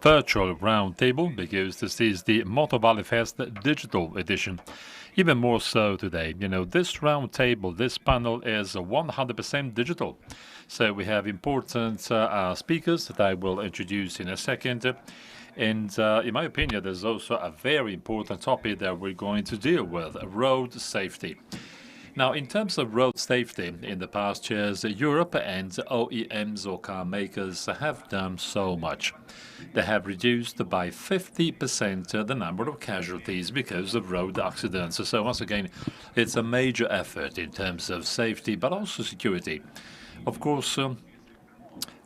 Virtual roundtable, because this is the Motovale Fest digital edition. Even more so today. You know, this roundtable, this panel is 100% digital. So we have important speakers that I will introduce in a second. And in my opinion, there's also a very important topic that we're going to deal with, road safety. Now, in terms of road safety, in the past years, Europe and OEMs or car makers have done so much. They have reduced by 50% the number of casualties because of road accidents. So once again, it's a major effort in terms of safety, but also security. Of course,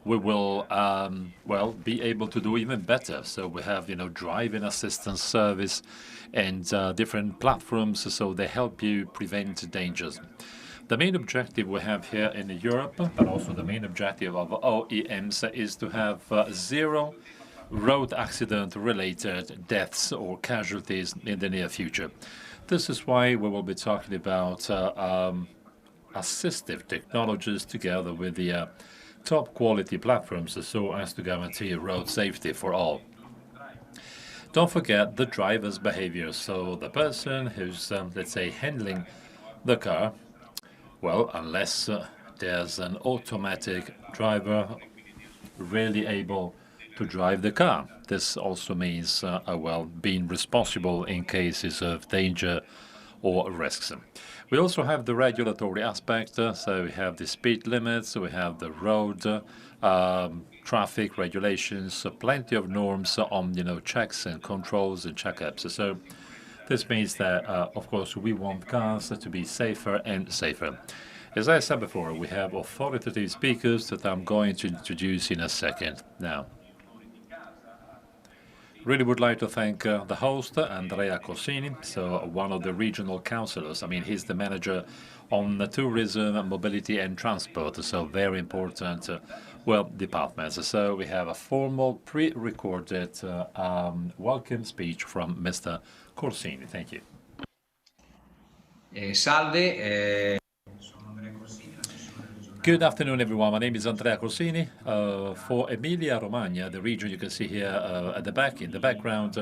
we will, be able to do even better. So we have, driving assistance service and different platforms, so they help you prevent dangers. The main objective we have here in Europe, but also the main objective of OEMs, is to have zero road accident-related deaths or casualties in the near future. This is why we will be talking about assistive technologies together with the top quality platforms so as to guarantee road safety for all. Don't forget the driver's behavior. So the person who's, let's say, handling the car, well, unless there's an automatic driver really able to drive the car. This also means, being responsible in cases of danger or risks. We also have the regulatory aspect, so we have the speed limits, we have the road traffic regulations, plenty of norms on, checks and controls and checkups. So this means that, of course, we want cars to be safer and safer. As I said before, we have authoritative speakers that I'm going to introduce in a second now. Really would like to thank the host, Andrea Corsini, so one of the regional councillors. I mean, he's the manager on the tourism, mobility and transport, so very important, departments. So we have a formal pre-recorded welcome speech from Mr. Corsini. Thank you. Salve. Good afternoon, everyone. My name is Andrea Corsini. For Emilia-Romagna, the region you can see here at the back, in the background,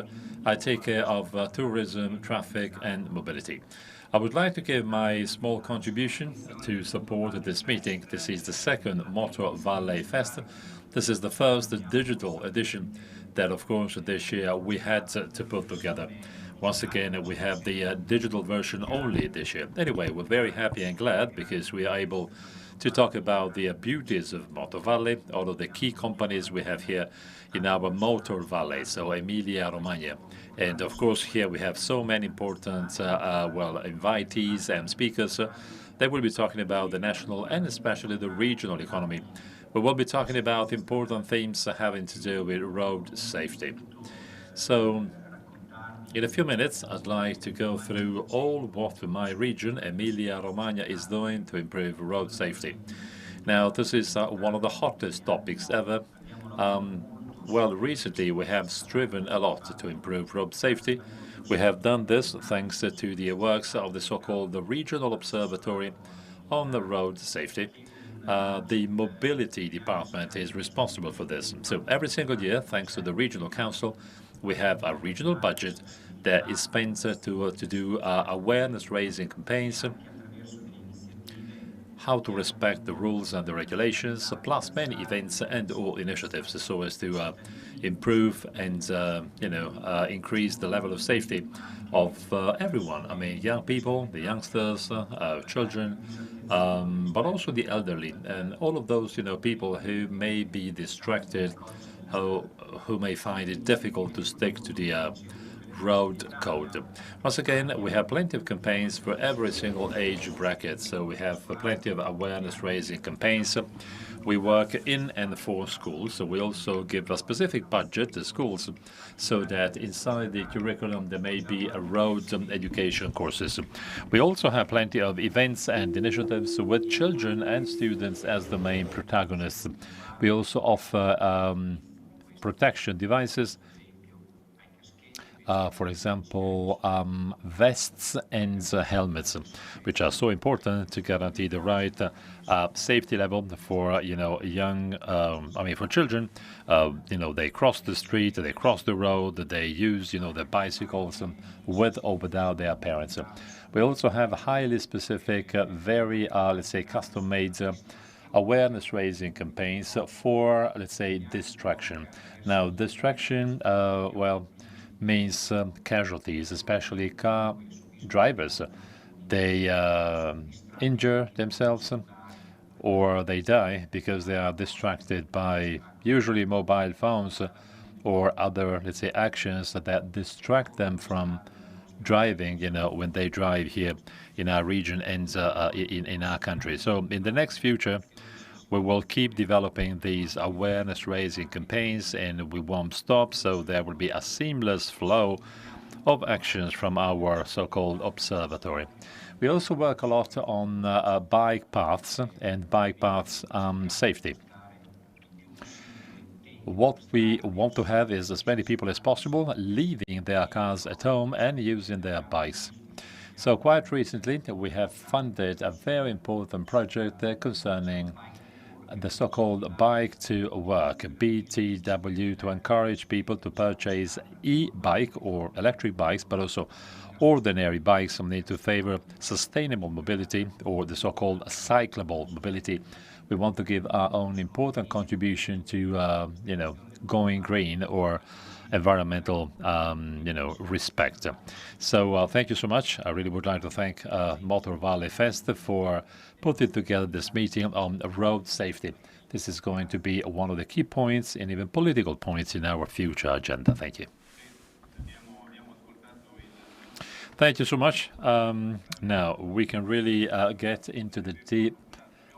I take care of tourism, traffic, and mobility. I would like to give my small contribution to support this meeting. This is the second Motovale Fest. This is the first digital edition that, of course, this year we had to put together. Once again, we have the digital version only this year. Anyway, we're very happy and glad because we are able to talk about the beauties of Motovale, all of the key companies we have here in our Motor Valley, so Emilia-Romagna. And of course, here we have so many important, invitees and speakers. They will be talking about the national and especially the regional economy. We will be talking about important themes having to do with road safety. So, in a few minutes, I'd like to go through all what my region, Emilia-Romagna, is doing to improve road safety. Now, this is one of the hottest topics ever. Recently we have striven a lot to improve road safety. We have done this thanks to the works of the so-called Regional Observatory on the Road Safety. The Mobility Department is responsible for this. So every single year, thanks to the Regional Council, we have a regional budget that is spent to do awareness-raising campaigns, how to respect the rules and the regulations, plus many events and or initiatives so as to improve and increase the level of safety of everyone. I mean, young people, the youngsters, children, but also the elderly, and all of those people who may be distracted, who may find it difficult to stick to the road code. Once again, we have plenty of campaigns for every single age bracket, so we have plenty of awareness-raising campaigns. We work in and for schools, so we also give a specific budget to schools so that inside the curriculum there may be a road education courses. We also have plenty of events and initiatives with children and students as the main protagonists. We also offer protection devices for example, vests and helmets, which are so important to guarantee the right safety level for, young, for children. They cross the street, they cross the road, they use, their bicycles with or without their parents. We also have highly specific, very, let's say, custom-made awareness-raising campaigns for, let's say, distraction. Now, distraction, means casualties, especially car drivers. They injure themselves or they die because they are distracted by usually mobile phones or other, let's say, actions that distract them from driving, when they drive here in our region and in our country. So in the next future, we will keep developing these awareness-raising campaigns, and we won't stop, so there will be a seamless flow of actions from our so-called observatory. We also work a lot on bike paths and bike paths safety. What we want to have is as many people as possible leaving their cars at home and using their bikes. So quite recently, we have funded a very important project concerning the so-called bike to work, BTW, to encourage people to purchase e-bike or electric bikes, but also ordinary bikes need to favor sustainable mobility or the so-called cyclable mobility. We want to give our own important contribution to, going green or environmental, respect. So thank you so much. I really would like to thank Motor Valley Fest for putting together this meeting on road safety. This is going to be one of the key points and even political points in our future agenda. Thank you. Thank you so much. Now we can really get into the deep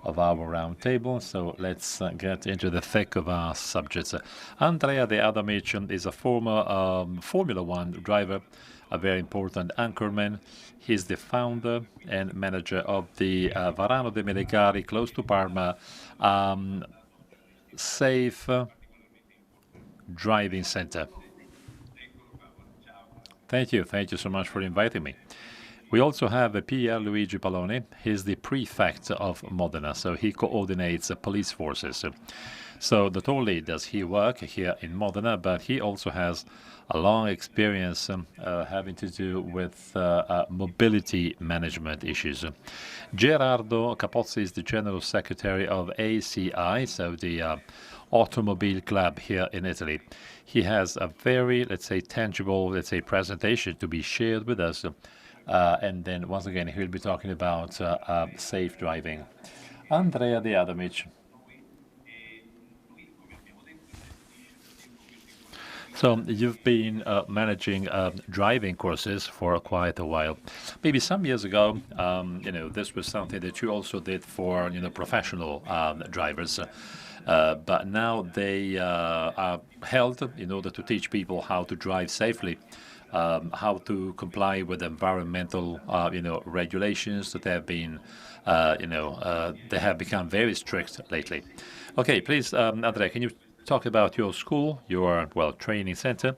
of our round table, so let's get into the thick of our subjects. Andrea the other mentioned is a former Formula One driver, a very important anchorman. He's the founder and manager of the Varano de Melegari, close to Parma, safe driving center. Thank you so much for inviting me. We also have Pier Luigi Faloni. He's the prefect of Modena, so he coordinates police forces. So not only does he work here in Modena, but he also has a long experience having to do with mobility management issues. Gerardo Capozza is the General Secretary of ACI, so the Automobile Club here in Italy. He has a very, let's say, tangible, presentation to be shared with us. And then, once again, he'll be talking about safe driving. Andrea De Adamic. So you've been managing driving courses for quite a while. Maybe some years ago, this was something that you also did for, professional drivers. But now they are held in order to teach people how to drive safely. How to comply with environmental, regulations that have been, they have become very strict lately. Okay, please, Andrea, can you talk about your school, your, training center?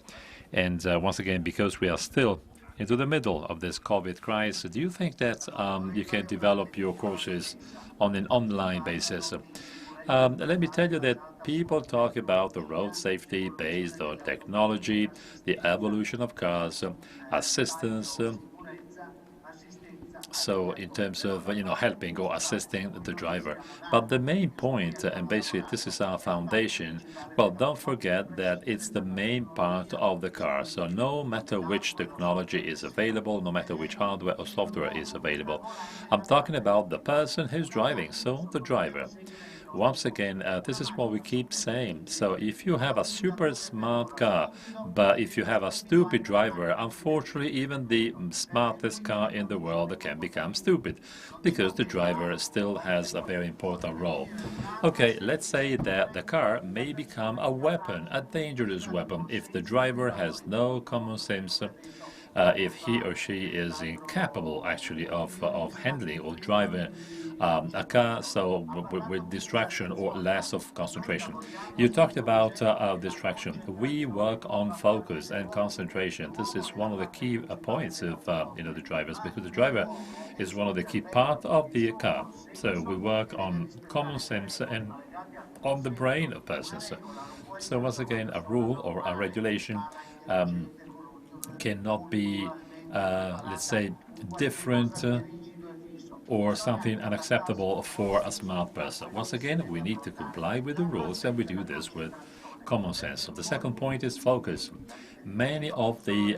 And once again, because we are still into the middle of this COVID crisis, do you think that you can develop your courses on an online basis? Let me tell you that people talk about the road safety based on technology, the evolution of cars, assistance. So in terms of, helping or assisting the driver. But the main point, and basically this is our foundation, don't forget that it's the main part of the car. So no matter which technology is available, no matter which hardware or software is available, I'm talking about the person who's driving, so the driver. Once again, this is what we keep saying. So if you have a super smart car, but if you have a stupid driver, unfortunately, even the smartest car in the world can become stupid because the driver still has a very important role. Okay, let's say that the car may become a weapon, a dangerous weapon, if the driver has no common sense, if he or she is incapable actually of handling or driving a car, so with distraction or less of concentration. You talked about distraction. We work on focus and concentration. This is one of the key points of the drivers, because the driver is one of the key part of the car. So we work on common sense and on the brain of persons. So once again, a rule or a regulation cannot be, let's say, different or something unacceptable for a smart person. Once again, we need to comply with the rules, and we do this with common sense. So the second point is focus. Many of the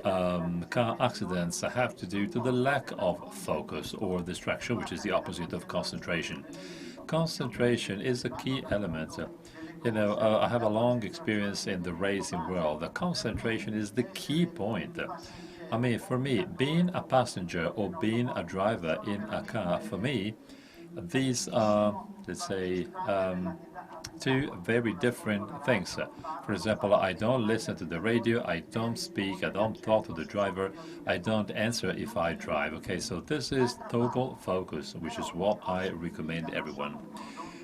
car accidents have to do to the lack of focus or distraction, which is the opposite of concentration. Concentration is a key element. I have a long experience in the racing world. The concentration is the key point. I mean, for me, being a passenger or being a driver in a car, for me, these are, let's say, two very different things. For example, I don't listen to the radio, I don't speak, I don't talk to the driver, I don't answer if I drive. Okay, so this is total focus, which is what I recommend everyone.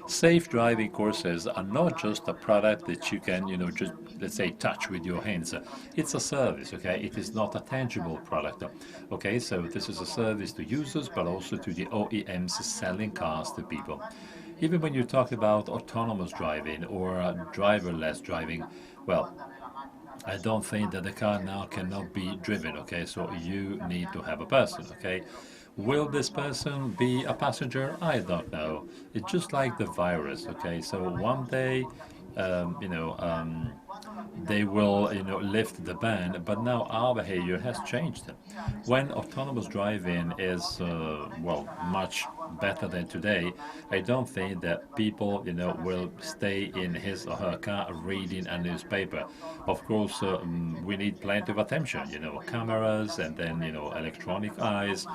Safe driving courses are not just a product that you can, just, let's say, touch with your hands. It's a service, okay? It is not a tangible product. Okay, so this is a service to users, but also to the OEMs selling cars to people. Even when you talk about autonomous driving or driverless driving, well, I don't think that the car now cannot be driven, okay? So you need to have a person, okay? Will this person be a passenger? I don't know. It's just like the virus, okay? So one day, they will, lift the ban, but now our behavior has changed. When autonomous driving is, much better than today, I don't think that people, will stay in his or her car reading a newspaper. Of course, we need plenty of attention, cameras and then, electronic eyes.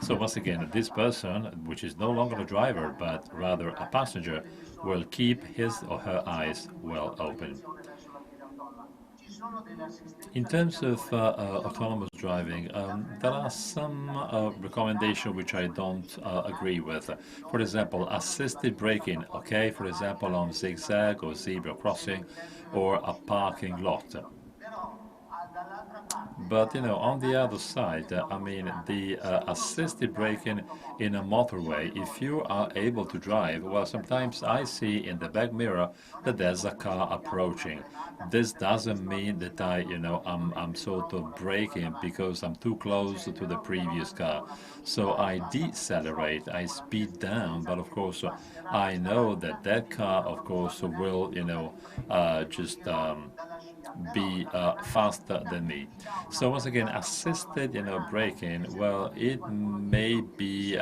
So once again, this person, which is no longer a driver, but rather a passenger, will keep his or her eyes well open. In terms of autonomous driving, there are some recommendations which I don't agree with. For example, assisted braking, okay, for example, on zigzag or zebra crossing or a parking lot. But on the other side, I mean, the assisted braking in a motorway, if you are able to drive, well, sometimes I see in the back mirror that there's a car approaching. This doesn't mean that I'm sort of braking because I'm too close to the previous car. So I decelerate, I speed down, but of course, I know that that car, of course, will, just be faster than me. So once again, assisted, braking, well, it may be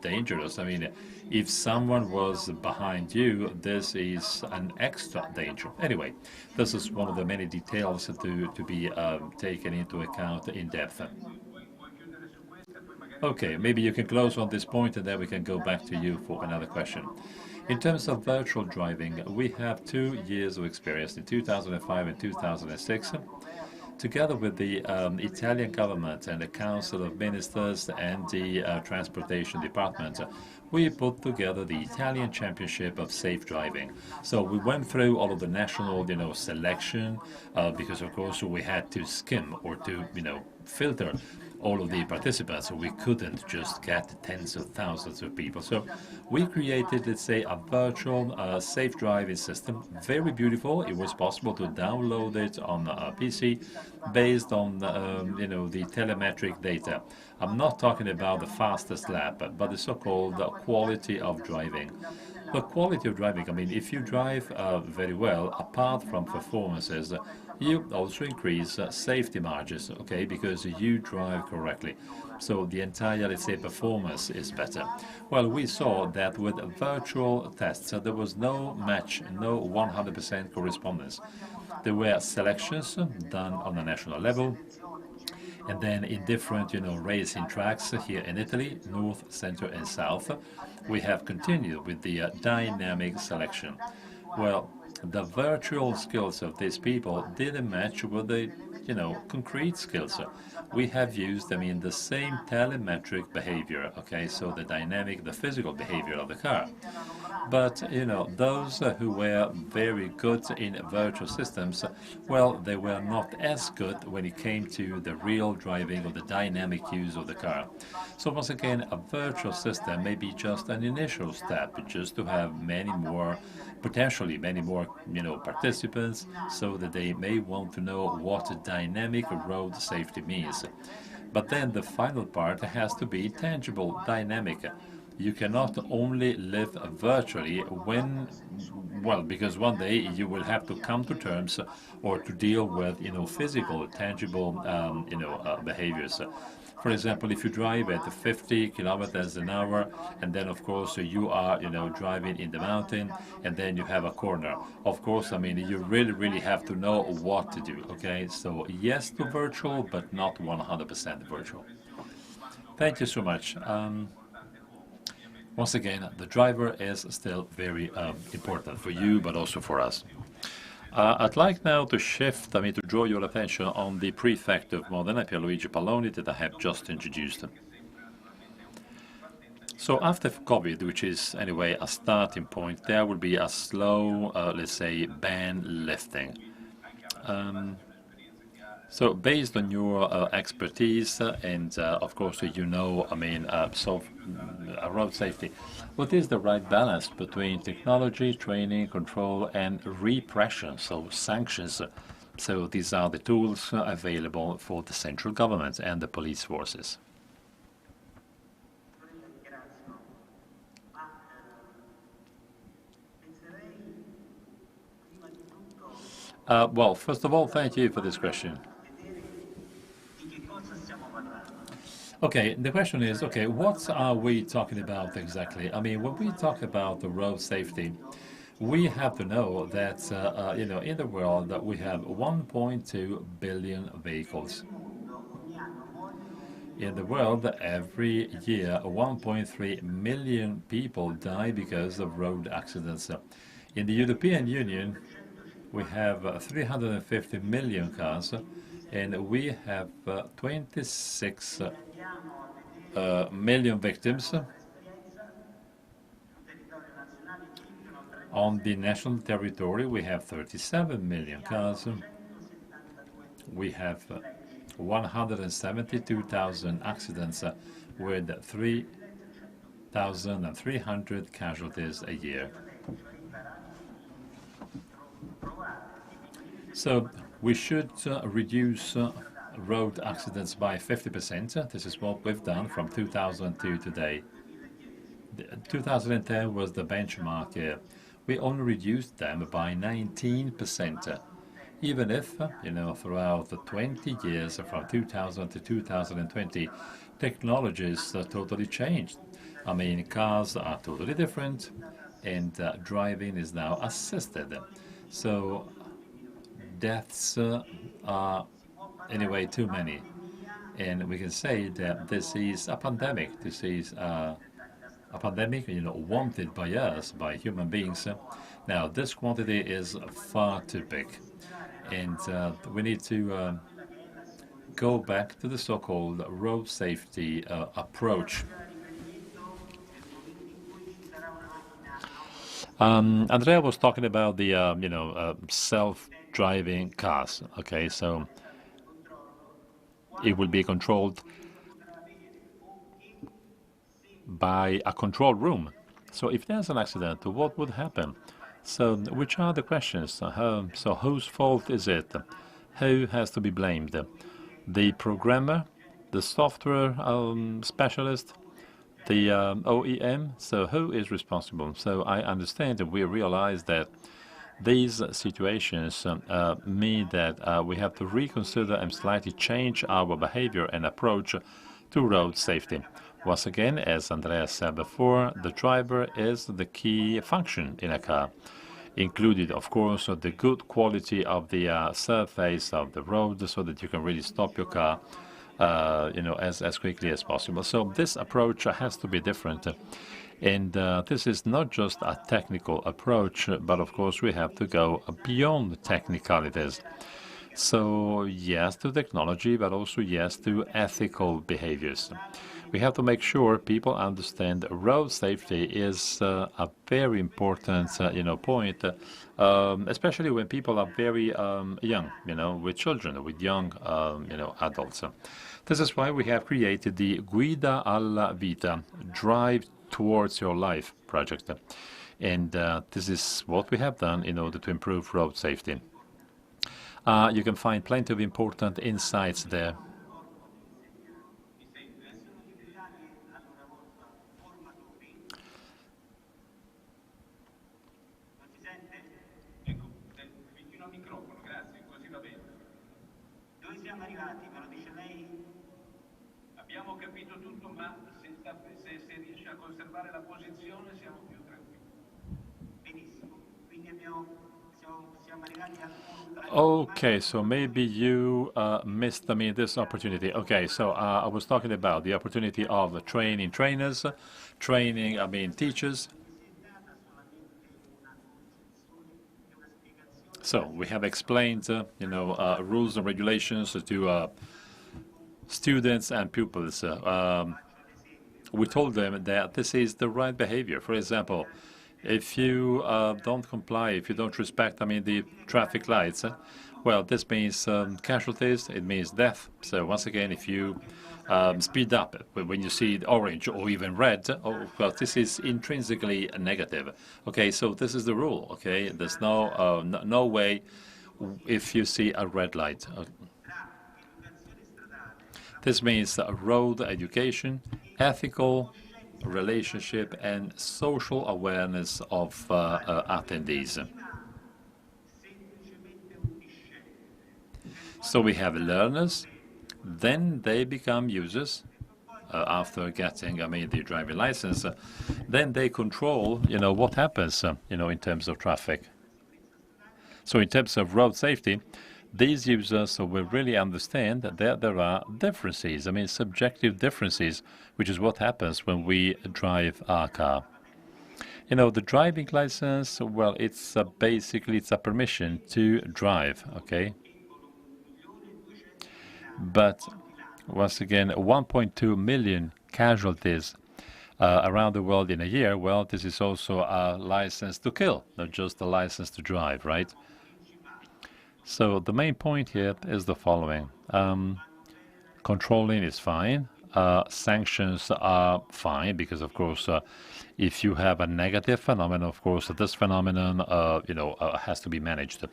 dangerous. I mean, if someone was behind you, this is an extra danger. Anyway, this is one of the many details to be taken into account in depth. Okay, maybe you can close on this point and then we can go back to you for another question. In terms of virtual driving, we have 2 years of experience in 2005 and 2006. Together with the Italian government and the Council of Ministers and the Transportation Department, we put together the Italian Championship of Safe Driving. So we went through all of the national, selection, because of course we had to skim or to, filter all of the participants, so we couldn't just get tens of thousands of people. So we created, let's say, a virtual safe driving system, very beautiful. It was possible to download it on a PC based on, the telemetric data. I'm not talking about the fastest lap, but the so-called quality of driving. The quality of driving, I mean, if you drive very well, apart from performances, you also increase safety margins, okay, because you drive correctly. So the entire, let's say, performance is better. Well, we saw that with virtual tests, there was no match, no 100% correspondence. There were selections done on a national level, and then in different, racing tracks here in Italy, north, center, and south, we have continued with the dynamic selection. Well, the virtual skills of these people didn't match with the, concrete skills. We have used, the same telemetric behavior, okay, so the dynamic, the physical behavior of the car. But, those who were very good in virtual systems, well, they were not as good when it came to the real driving or the dynamic use of the car. So once again, a virtual system may be just an initial step, just to have potentially many more, participants, so that they may want to know what dynamic road safety means. But then the final part has to be tangible, dynamic. You cannot only live virtually because one day you will have to come to terms or to deal with, physical, tangible, behaviors. For example, if you drive at 50 kilometers an hour, and then of course you are, driving in the mountain, and then you have a corner. Of course, you really, really have to know what to do. Okay, so yes to virtual, but not 100% virtual. Thank you so much. Once again, the driver is still very important for you, but also for us. I'd like now to shift, to draw your attention on the prefect of Modena, Luigi Faloni, that I have just introduced. So after COVID, which is anyway a starting point, there will be a slow, let's say, ban lifting. So based on your expertise and of course road safety, what is the right balance between technology, training, control, and repression, so sanctions? So these are the tools available for the central government and the police forces. Well, first of all, thank you for this question. Okay, the question is, okay, what are we talking about exactly? When we talk about the road safety, we have to know that, in the world that we have 1.2 billion vehicles. In the world, every year, 1.3 million people die because of road accidents. In the European Union, we have 350 million cars, and we have 26 million victims. On the national territory, we have 37 million cars. We have 172,000 accidents with 3,300 casualties a year. So we should reduce road accidents by 50%. This is what we've done from 2000 to today. 2010 was the benchmark year. We only reduced them by 19%. Even if, throughout the 20 years from 2000 to 2020, technologies totally changed. Cars are totally different, and driving is now assisted. So deaths are anyway too many, and we can say that this is a pandemic. This is a pandemic, wanted by us, by human beings. Now, this quantity is far too big, and we need to go back to the so-called road safety approach. Andrea was talking about the self-driving cars. Okay, so it will be controlled by a control room. So if there's an accident, what would happen? So which are the questions? So whose fault is it? Who has to be blamed? The programmer, the software specialist, the OEM? So who is responsible? So I understand and we realize that these situations mean that we have to reconsider and slightly change our behavior and approach to road safety. Once again, as Andrea said before, the driver is the key function in a car, included, of course, the good quality of the surface of the road so that you can really stop your car as quickly as possible. So this approach has to be different. And this is not just a technical approach, but of course we have to go beyond the technicalities. So yes to technology, but also yes to ethical behaviors. We have to make sure people understand road safety is a very important, point, especially when people are very young, with children, with young, adults. This is why we have created the Guida alla Vita, Drive Towards Your Life project. And this is what we have done in order to improve road safety. You can find plenty of important insights there. Abbiamo capito tutto, ma se riesce a conservare la posizione siamo più tranquilli. Benissimo, quindi siamo arrivati al punto. Okay, so maybe you missed this opportunity. Okay, so I was talking about the opportunity of training trainers, training, teachers. So we have explained, rules and regulations to students and pupils. We told them that this is the right behavior. For example, if you don't comply, if you don't respect, the traffic lights, well, this means casualties, it means death. So once again, if you speed up when you see orange or even red, oh, well, this is intrinsically negative. Okay, so this is the rule, okay? There's no way if you see a red light. This means road education, ethical relationship, and social awareness of attendees. So we have learners, then they become users after getting, the driving license. Then they control, what happens, in terms of traffic. So in terms of road safety, these users will really understand that there are differences, subjective differences, which is what happens when we drive our car. The driving license, well, it's basically a permission to drive, okay? But once again, 1.2 million casualties around the world in a year. Well, this is also a license to kill, not just a license to drive, right? So the main point here is the following. Controlling is fine. Sanctions are fine because, of course, if you have a negative phenomenon, of course, this phenomenon, has to be managed.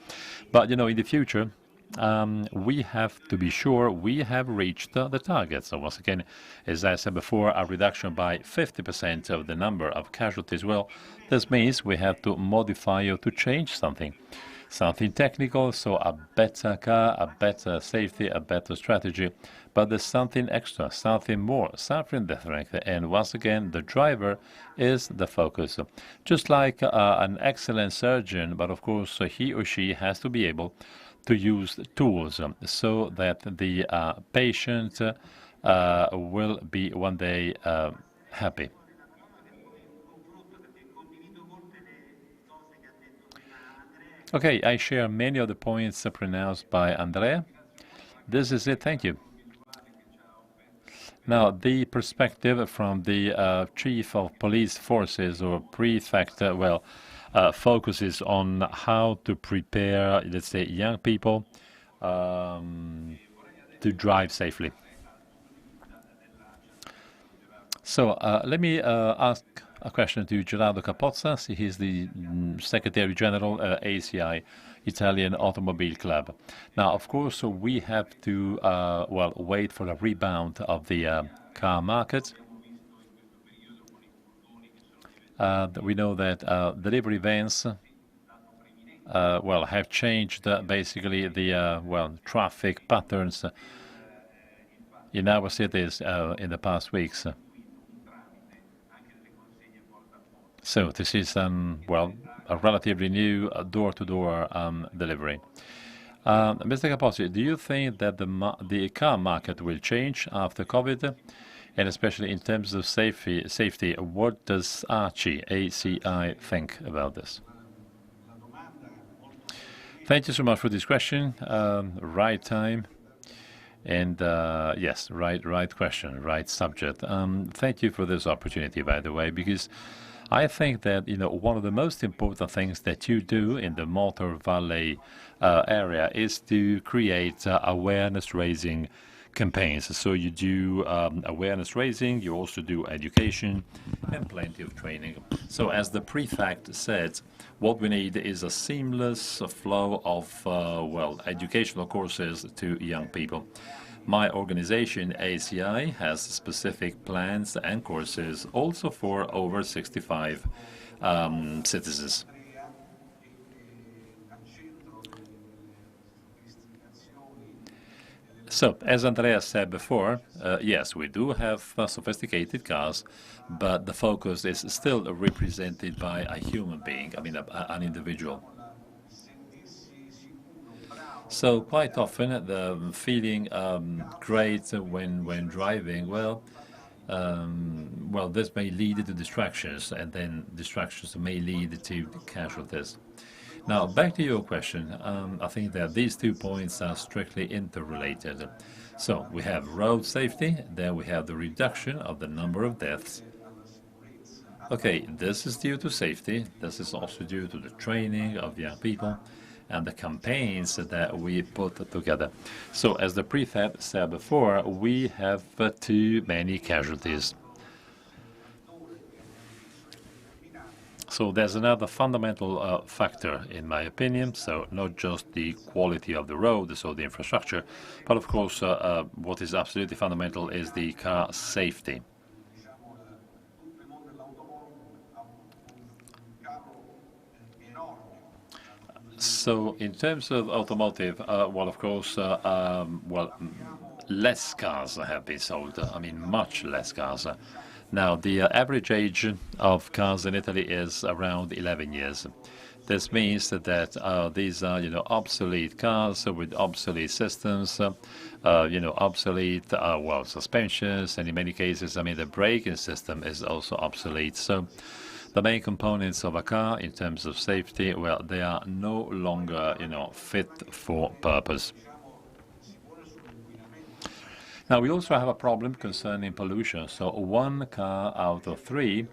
But, in the future, we have to be sure we have reached the target. So once again, as I said before, a reduction by 50% of the number of casualties. Well, this means we have to modify or to change something technical, so a better car, a better safety, a better strategy. But there's something extra, something more, something different. And once again, the driver is the focus. Just like an excellent surgeon, but of course, he or she has to be able to use tools so that the patient will be one day happy. Okay, I share many of the points pronounced by Andrea. This is it. Thank you. Now, the perspective from the chief of police forces or prefect, focuses on how to prepare, let's say, young people to drive safely. So let me ask a question to Gerardo Capozza. He's the Secretary General, ACI, Italian Automobile Club. Now, of course, we have to, wait for a rebound of the car market. We know that delivery vans, have changed basically the, traffic patterns in our cities in the past weeks. So this is, a relatively new door-to-door delivery. Mr. Capozzi, do you think that the car market will change after COVID? And especially in terms of safety, what does ACI think about this? Thank you so much for this question. Right time. And yes, right question, right subject. Thank you for this opportunity, by the way, because I think that one of the most important things that you do in the Motor Valley area is to create awareness-raising campaigns. So you do awareness raising, you also do education and plenty of training. So as the prefect said, what we need is a seamless flow of well, educational courses to young people. My organization, ACI, has specific plans and courses also for over 65 citizens. So, as Andrea said before, yes, we do have sophisticated cars, but the focus is still represented by a human being, I mean, an individual. So quite often the feeling great when driving, well, this may lead to distractions, and then distractions may lead to casualties. Now, back to your question, I think that these 2 points are strictly interrelated. So we have road safety, then we have the reduction of the number of deaths. Okay, this is due to safety. This is also due to the training of young people and the campaigns that we put together. So as the prefect said before, we have too many casualties. So there's another fundamental factor, in my opinion, so not just the quality of the road, so the infrastructure, but of course what is absolutely fundamental is the car safety. So in terms of automotive, well, of course, less cars have been sold. I mean, much less cars. Now, the average age of cars in Italy is around 11 years. This means that these are, obsolete cars with obsolete systems, obsolete, suspensions, and in many cases, I mean, the braking system is also obsolete. So the main components of a car in terms of safety, well, they are no longer, fit for purpose. Now, we also have a problem concerning pollution. So 1 car out of 3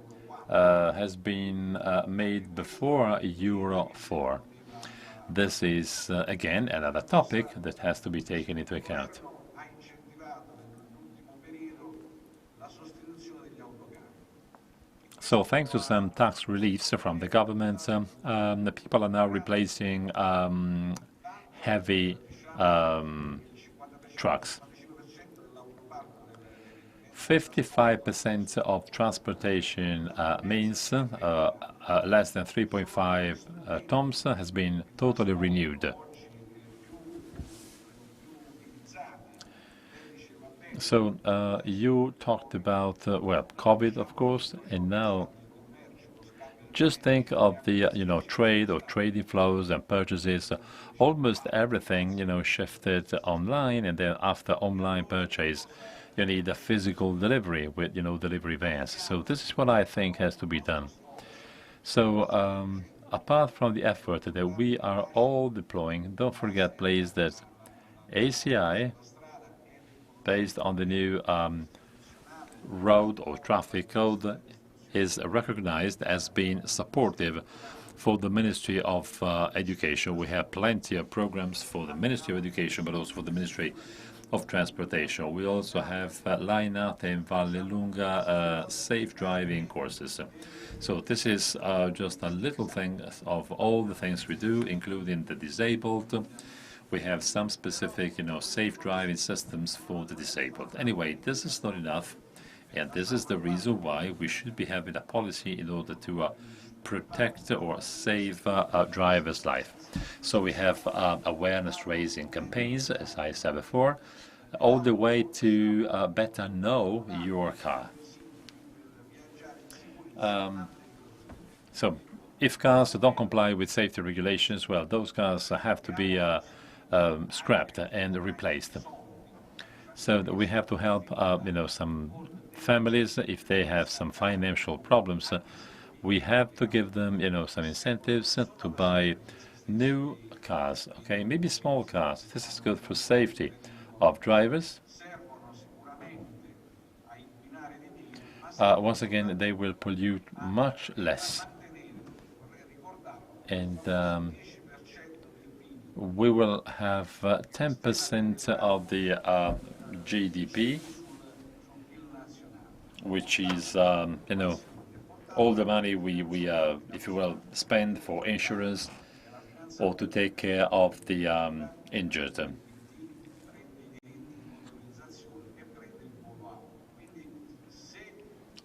has been made before Euro 4. This is, again, another topic that has to be taken into account. So thanks to some tax reliefs from the government, the people are now replacing heavy trucks. 55% of transportation means less than 3.5 tons has been totally renewed. So you talked about, COVID, of course, and now just think of the, trade or trading flows and purchases. Almost everything, shifted online, and then after online purchase, you need a physical delivery with, delivery vans. So this is what I think has to be done. So apart from the effort that we are all deploying, don't forget, please, that ACI, based on the new road or traffic code, is recognized as being supportive for the Ministry of Education. We have plenty of programs for the Ministry of Education, but also for the Ministry of Transportation. We also have Lainate and Vallelunga safe driving courses. So this is just a little thing of all the things we do, including the disabled. We have some specific, safe driving systems for the disabled. Anyway, this is not enough, and this is the reason why we should be having a policy in order to protect or save a driver's life. So we have awareness-raising campaigns, as I said before, all the way to better know your car. So if cars don't comply with safety regulations, well, those cars have to be scrapped and replaced. So we have to help, some families if they have some financial problems. We have to give them, some incentives to buy new cars. Okay, maybe small cars. This is good for safety of drivers. Once again, they will pollute much less, and we will have 10% of the GDP, which is, all the money we if you will, spend for insurance or to take care of the injured.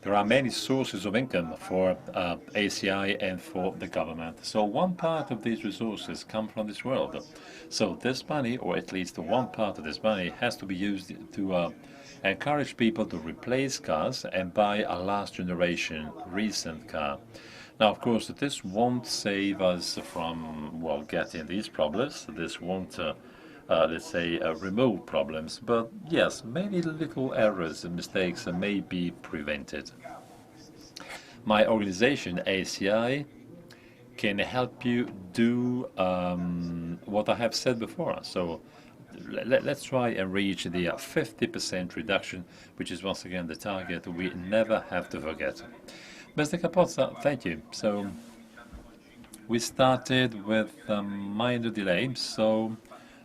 There are many sources of income for ACI and for the government. So one part of these resources come from this world. So this money, or at least one part of this money, has to be used to encourage people to replace cars and buy a last generation recent car. Now, of course, this won't save us from, well, getting these problems. This won't let's say, remove problems. But yes, many little errors and mistakes may be prevented. My organization, ACI, can help you do what I have said before. So let's try and reach the 50% reduction, which is once again the target we never have to forget. Mr. Capozza, thank you. So we started with a minor delay, so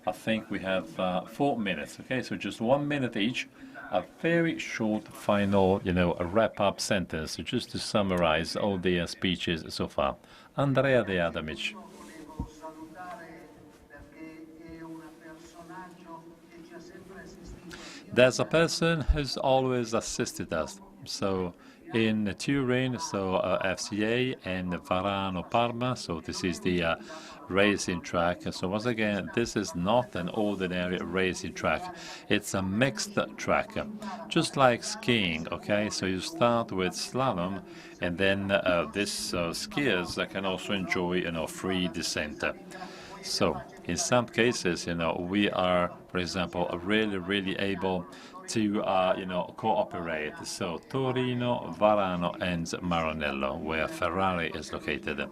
I think we have 4 minutes, okay? So just 1 minute each, a very short final, a wrap-up sentence, just to summarize all the speeches so far. Andrea De Adamic. There's a person who's always assisted us. So in Turin, so FCA, and Varano Parma, so this is the racing track. So once again, this is not an ordinary racing track. It's a mixed track, just like skiing, okay? So you start with slalom, and then this skiers can also enjoy, free descent. So in some cases, we are, for example, really able to, cooperate. So Torino, Varano, and Maranello, where Ferrari is located.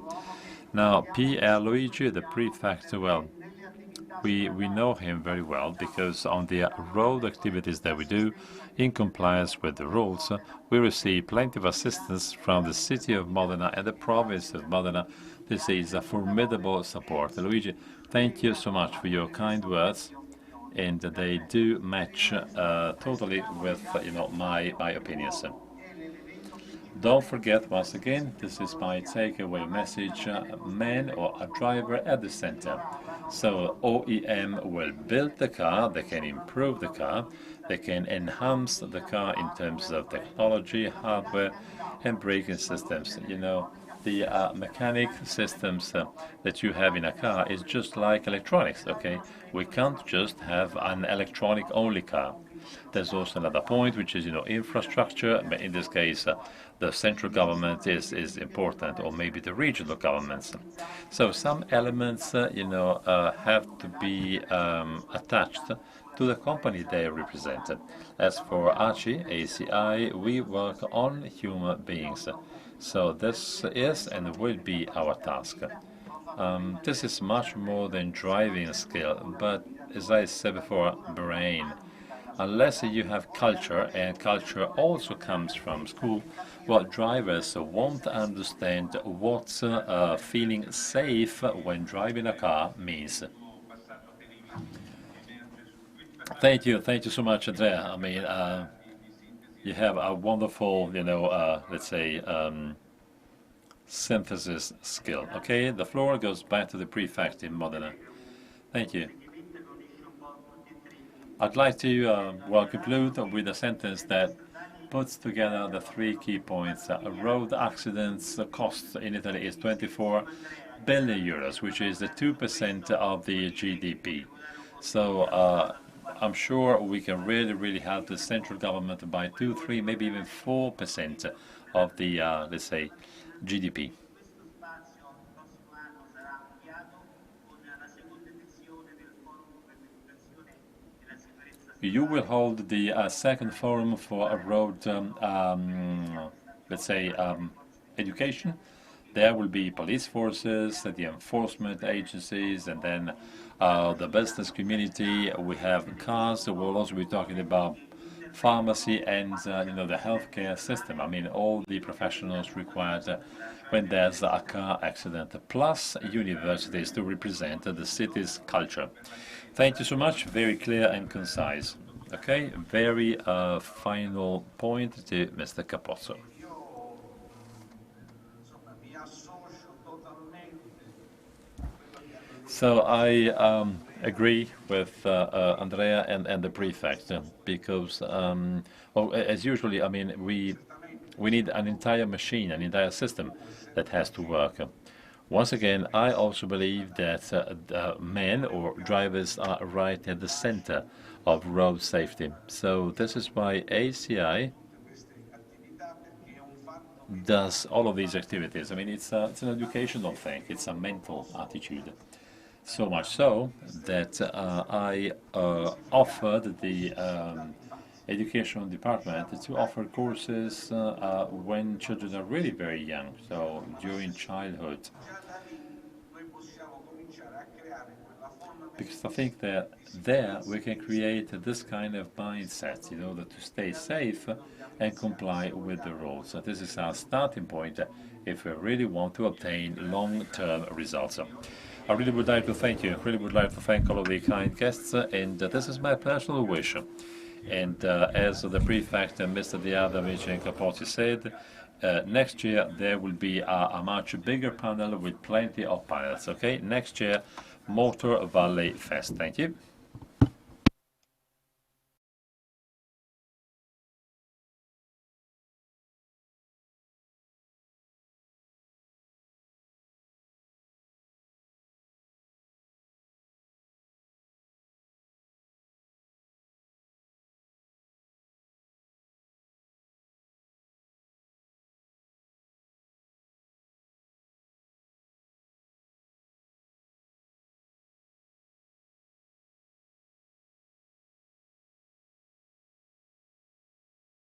Now, Pier Luigi, the prefect, well, we know him very well because on the road activities that we do, in compliance with the rules, we receive plenty of assistance from the city of Modena and the province of Modena. This is a formidable support. Luigi, thank you so much for your kind words, and they do match totally with, my opinions. Don't forget, once again, this is my takeaway message, man or a driver at the center. So OEM will build the car, they can improve the car, they can enhance the car in terms of technology, hardware, and braking systems. The mechanic systems that you have in a car is just like electronics, okay? We can't just have an electronic-only car. There's also another point, which is, infrastructure. But in this case, the central government is important, or maybe the regional governments. So some elements, have to be attached to the company they represent. As for ACI, we work on human beings. So this is and will be our task. This is much more than driving skill, but as I said before, brain. Unless you have culture, and culture also comes from school, well, drivers won't understand what feeling safe when driving a car means. Thank you so much, Andrea. I mean, you have a wonderful, let's say, synthesis skill. Okay, the floor goes back to the prefect in Modena. Thank you. I'd like to, conclude with a sentence that puts together the 3 key points. Road accidents cost in Italy is 24 billion euros, which is the 2% of the GDP. So I'm sure we can really help the central government by 2, 3, maybe even 4% of the, let's say, GDP. you will hold the second forum for road, let's say, education. There will be police forces, the enforcement agencies, and then the business community. We have cars. We'll also be talking about pharmacy and the healthcare system. I mean, all the professionals required when there's a car accident, plus universities to represent the city's culture. Thank you so much. Very clear and concise. Okay, very final point to Mr. Capozza. So I agree with Andrea and the prefect because, well, as usually, I mean, we need an entire machine, an entire system that has to work. Once again, I also believe that men or drivers are right at the center of road safety. So this is why ACI does all of these activities. I mean, it's an educational thing. It's a mental attitude. So much so that I offered the educational department to offer courses when children are really very young, so during childhood. Because I think that there we can create this kind of mindset in order to stay safe and comply with the rules. So this is our starting point if we really want to obtain long-term results. I really would like to thank you. I really would like to thank all of the kind guests, and this is my personal wish. And as the prefect, Mr. Diada, Luigi and Capozzi said, next year there will be a much bigger panel with plenty of pilots. Okay, next year, Motor Valley Fest. Thank you.